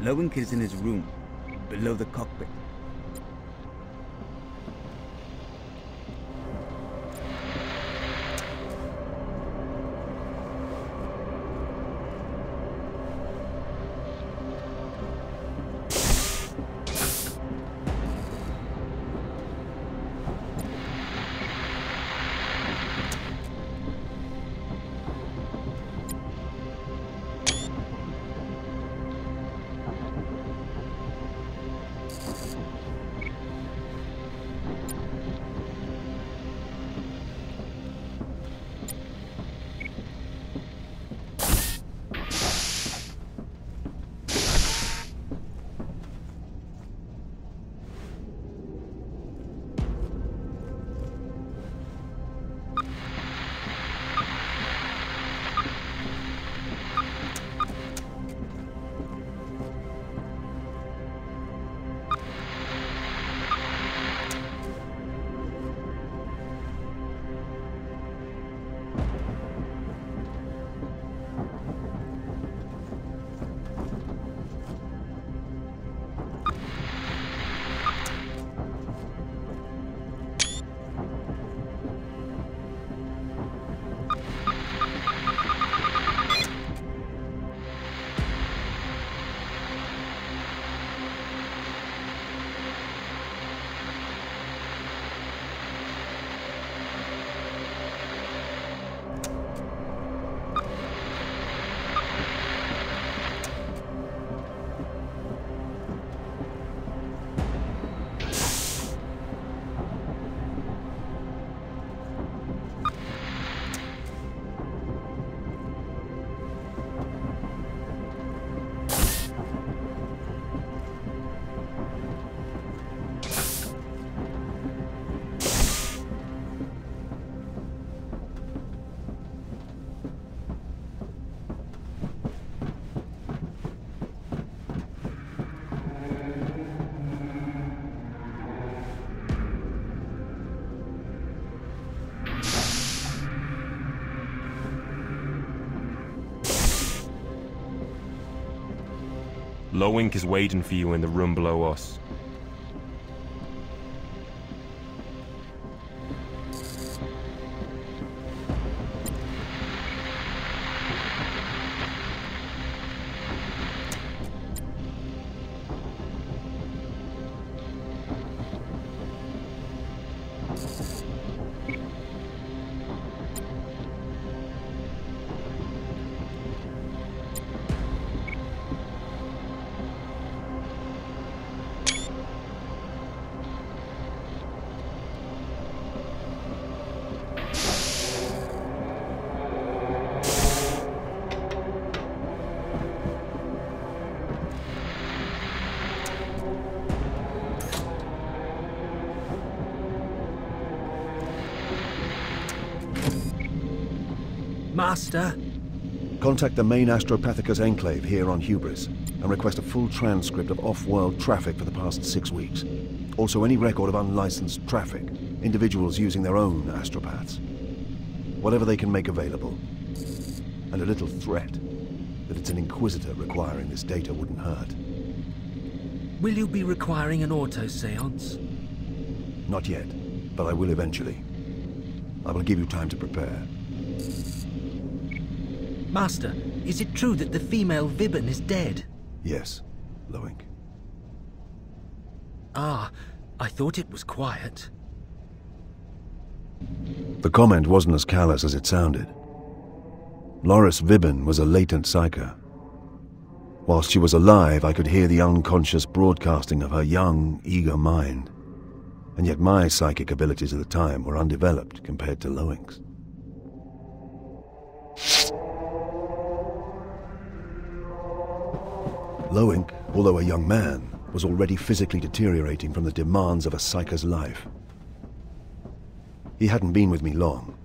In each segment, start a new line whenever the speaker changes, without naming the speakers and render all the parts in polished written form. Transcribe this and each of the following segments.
Lowink is in his room, below the cockpit.
Lowink is waiting for you in the room below us.
Master?
Contact the main Astropathicus enclave here on Hubris and request a full transcript of off-world traffic for the past 6 weeks. Also any record of unlicensed traffic, individuals using their own astropaths. Whatever they can make available. And a little threat that it's an Inquisitor requiring this data wouldn't hurt.
Will you be requiring an auto-seance?
Not yet, but I will eventually. I will give you time to prepare.
Master, is it true that the female Vibben is dead?
Yes, Lowink.
Ah, I thought it was quiet.
The comment wasn't as callous as it sounded. Loris Vibben was a latent psyker. Whilst she was alive, I could hear the unconscious broadcasting of her young, eager mind. And yet my psychic abilities at the time were undeveloped compared to Lowink's. Lowink, although a young man, was already physically deteriorating from the demands of a psyker's life. He hadn't been with me long.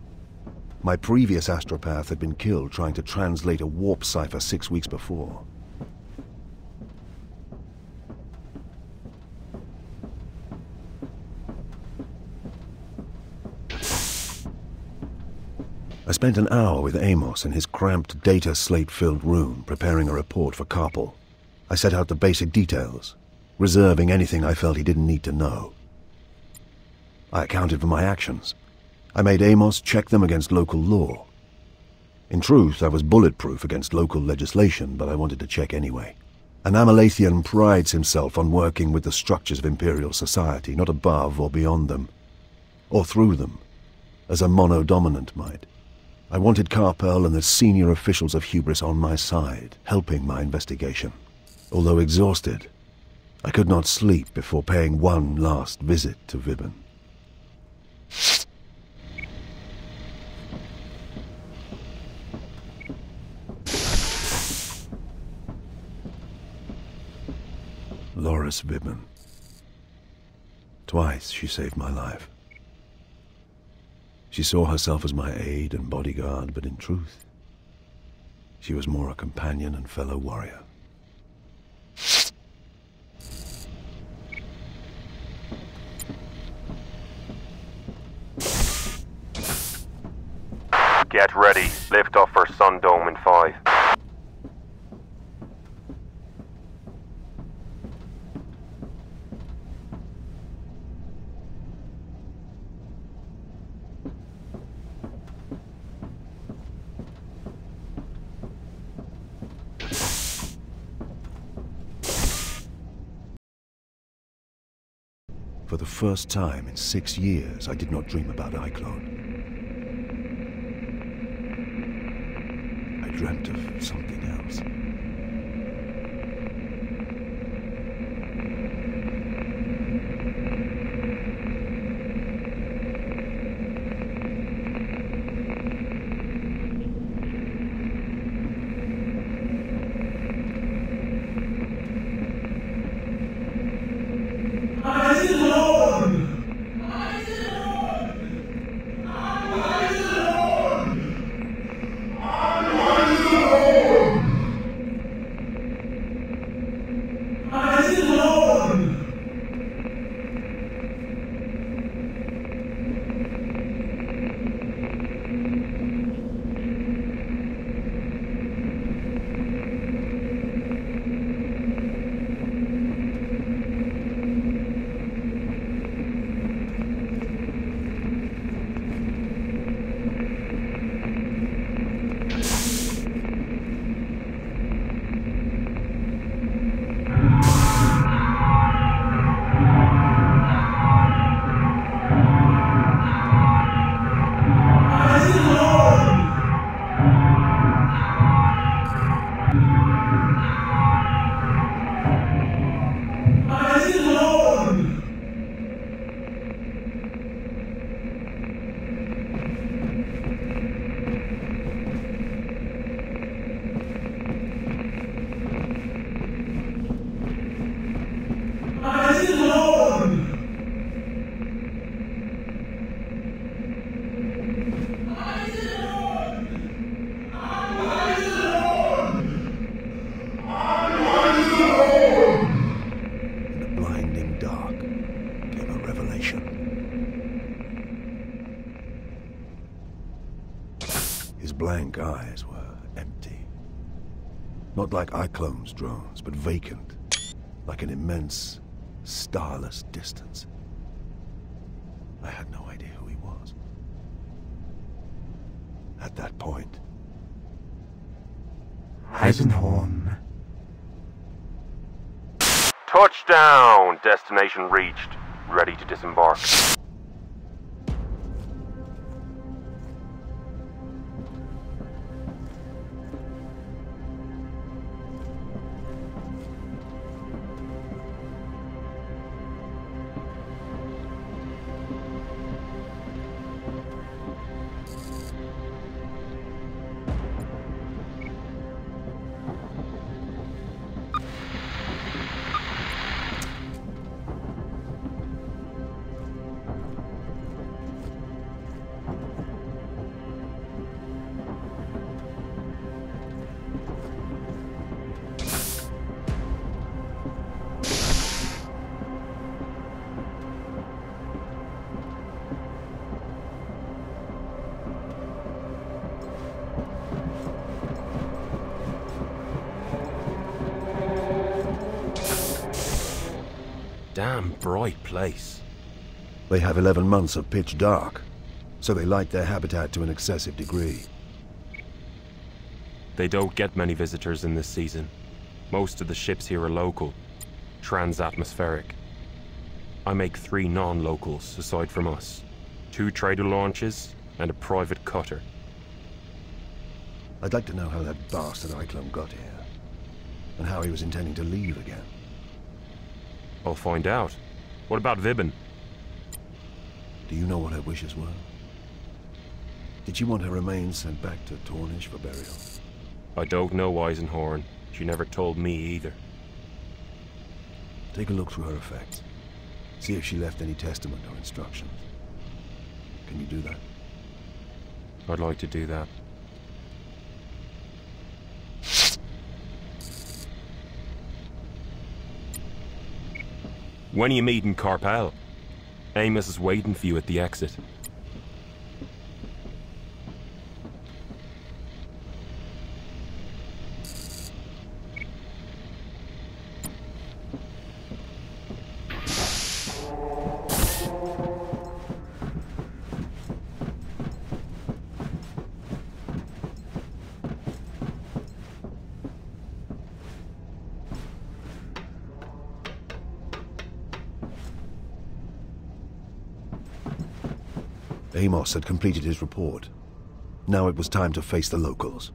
My previous astropath had been killed trying to translate a warp cipher 6 weeks before. I spent an hour with Amos in his cramped, data slate-filled room preparing a report for Carpel, I set out the basic details, reserving anything I felt he didn't need to know. I accounted for my actions. I made Amos check them against local law. In truth, I was bulletproof against local legislation, but I wanted to check anyway. An Amalathian prides himself on working with the structures of Imperial society, not above or beyond them, or through them, as a mono-dominant might. I wanted Carpel and the senior officials of Hubris on my side, helping my investigation. Although exhausted, I could not sleep before paying one last visit to Vibben. Loris Vibben. Twice she saved my life. She saw herself as my aide and bodyguard, but in truth, she was more a companion and fellow warrior.
Get ready. Lift off for Sun Dome in 5.
For the first time in 6 years, I did not dream about Iclone. I dreamt of something else. His blank eyes were empty. Not like Iclone's drones, but vacant, like an immense, starless distance. I had no idea who he was. At that point...
Eisenhorn.
Touchdown! Destination reached. Ready to disembark. Damn bright place.
They have 11 months of pitch dark, so they light their habitat to an excessive degree.
They don't get many visitors in this season. Most of the ships here are local, trans-atmospheric. I make 3 non-locals aside from us. 2 trader launches and a private cutter.
I'd like to know how that bastard Eichlam got here, and how he was intending to leave again.
I'll find out. What about Vibben?
Do you know what her wishes were? Did she want her remains sent back to Tornish for burial?
I don't know Eisenhorn. She never told me either.
Take a look through her effects. See if she left any testament or instructions. Can you do that?
I'd like to do that. When are you meeting Carpel? Amos is waiting for you at the exit.
Amos had completed his report. Now it was time to face the locals.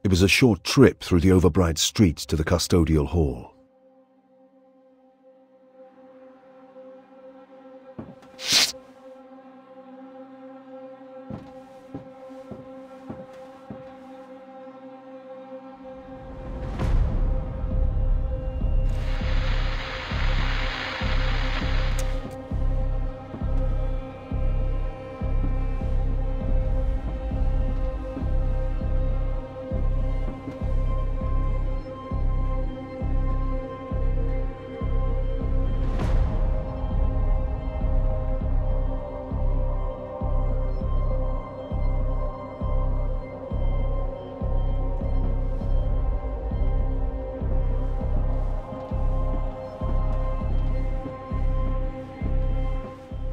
It was a short trip through the overbright streets to the custodial hall.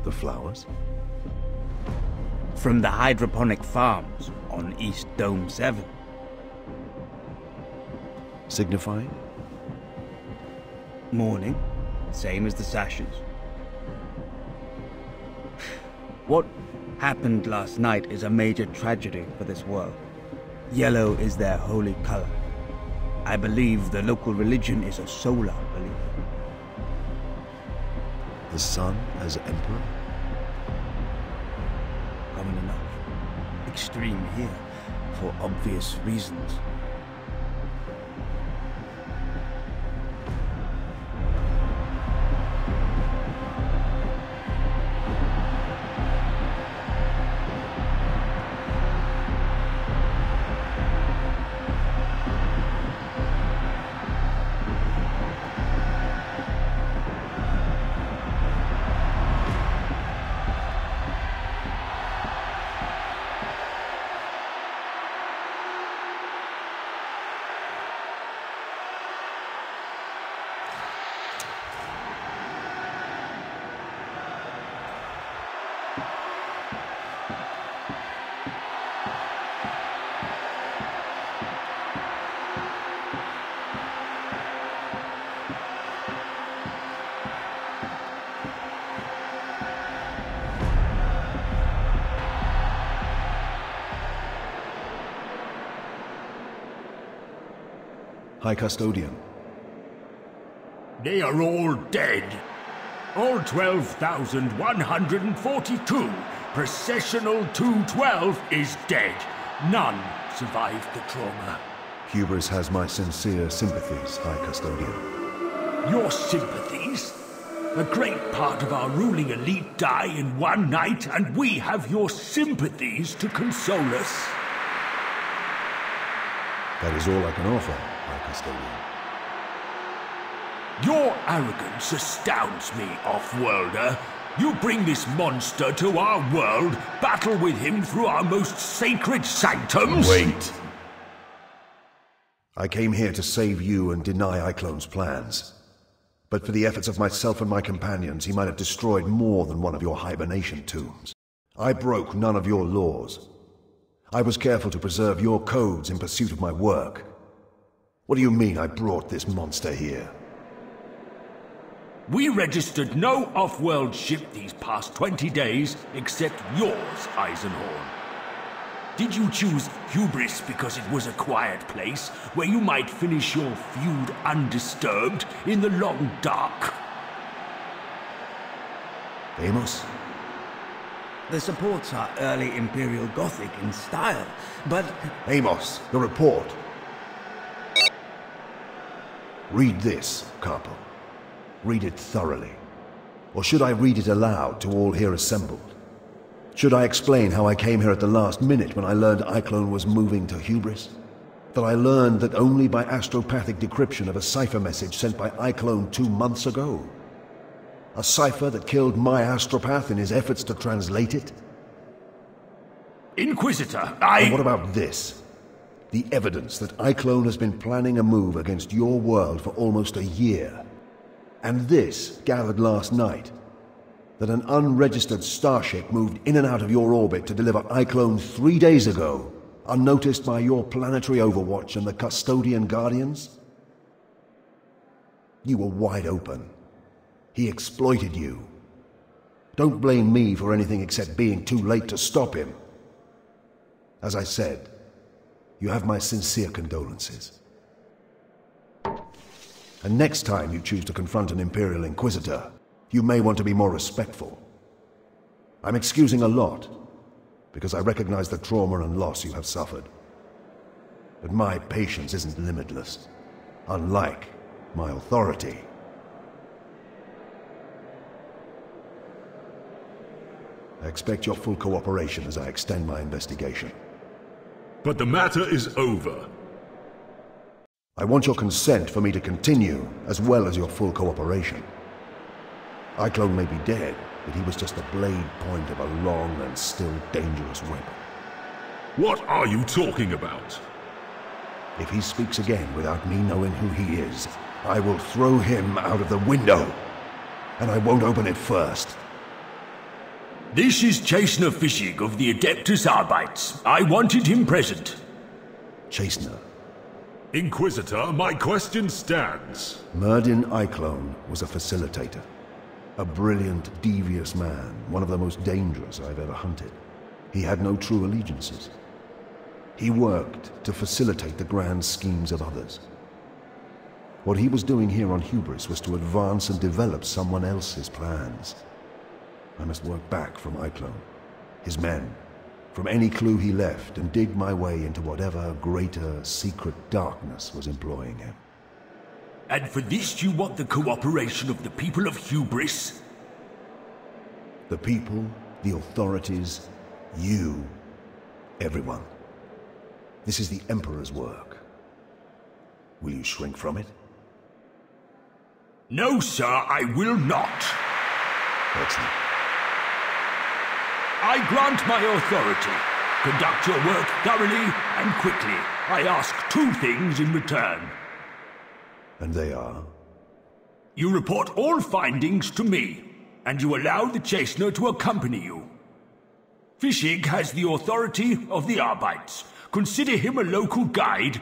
The flowers?
From the hydroponic farms on East Dome 7.
Signifying?
Morning, same as the sashes. What happened last night is a major tragedy for this world. Yellow is their holy color. I believe the local religion is a solar belief.
The sun as emperor?
Common enough. Extreme here, for obvious reasons.
High Custodian.
They are all dead. All 12,142. Processional 212 is dead. None survived the trauma.
Hubris has my sincere sympathies, High Custodian.
Your sympathies? A great part of our ruling elite die in one night, and we have your sympathies to console us.
That is all I can offer, High Custodian.
Your arrogance astounds me, Off-Worlder. You bring this monster to our world, battle with him through our most sacred sanctums.
Wait. I came here to save you and deny Iclone's plans. But for the efforts of myself and my companions, he might have destroyed more than one of your hibernation tombs. I broke none of your laws. I was careful to preserve your codes in pursuit of my work. What do you mean I brought this monster here?
We registered no off-world ship these past 20 days, except yours, Eisenhorn. Did you choose Hubris because it was a quiet place, where you might finish your feud undisturbed in the long dark?
Amos?
The supports are early Imperial Gothic in style, but...
Amos, the report. Read this, Carpo. Read it thoroughly. Or should I read it aloud to all here assembled? Should I explain how I came here at the last minute when I learned Iclone was moving to Hubris? That I learned that only by astropathic decryption of a cipher message sent by Iclone 2 months ago? A cipher that killed my astropath in his efforts to translate it?
Inquisitor,
And what about this? The evidence that Iclone has been planning a move against your world for almost a year. And this, gathered last night, that an unregistered starship moved in and out of your orbit to deliver Iclone 3 days ago, unnoticed by your planetary overwatch and the Custodian Guardians? You were wide open. He exploited you. Don't blame me for anything except being too late to stop him. As I said, you have my sincere condolences. And next time you choose to confront an Imperial Inquisitor, you may want to be more respectful. I'm excusing a lot, because I recognize the trauma and loss you have suffered. But my patience isn't limitless, unlike my authority. I expect your full cooperation as I extend my investigation.
But the matter is over.
I want your consent for me to continue, as well as your full cooperation. Iclone may be dead, but he was just the blade point of a long and still dangerous weapon.
What are you talking about?
If he speaks again without me knowing who he is, I will throw him out of the window. And I won't open it first.
This is Chastener Fischig of the Adeptus Arbites. I wanted him present.
Chastener.
Inquisitor, my question stands.
Merdin Iclone was a facilitator. A brilliant, devious man, one of the most dangerous I've ever hunted. He had no true allegiances. He worked to facilitate the grand schemes of others. What he was doing here on Hubris was to advance and develop someone else's plans. I must work back from Iclone, his men, from any clue he left, and dig my way into whatever greater secret darkness was employing him.
And for this you want the cooperation of the people of Hubris?
The people, the authorities, you, everyone. This is the Emperor's work. Will you shrink from it?
No, sir, I will not.
Excellent.
I grant my authority. Conduct your work thoroughly and quickly. I ask 2 things in return.
And they are?
You report all findings to me, and you allow the Chastener to accompany you. Fischig has the authority of the Arbites. Consider him a local guide.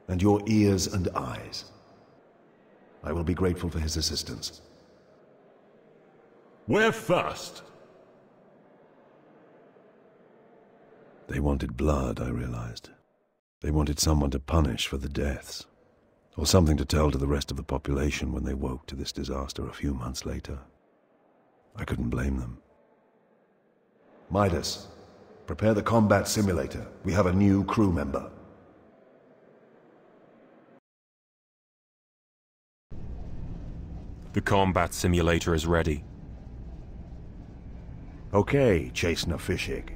And your ears and eyes. I will be grateful for his assistance.
Where first?
They wanted blood, I realized. They wanted someone to punish for the deaths, or something to tell to the rest of the population when they woke to this disaster a few months later. I couldn't blame them. Midas, prepare the combat simulator. We have a new crew member.
The combat simulator is ready.
Okay, Chase Fishig.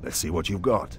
Let's see what you've got.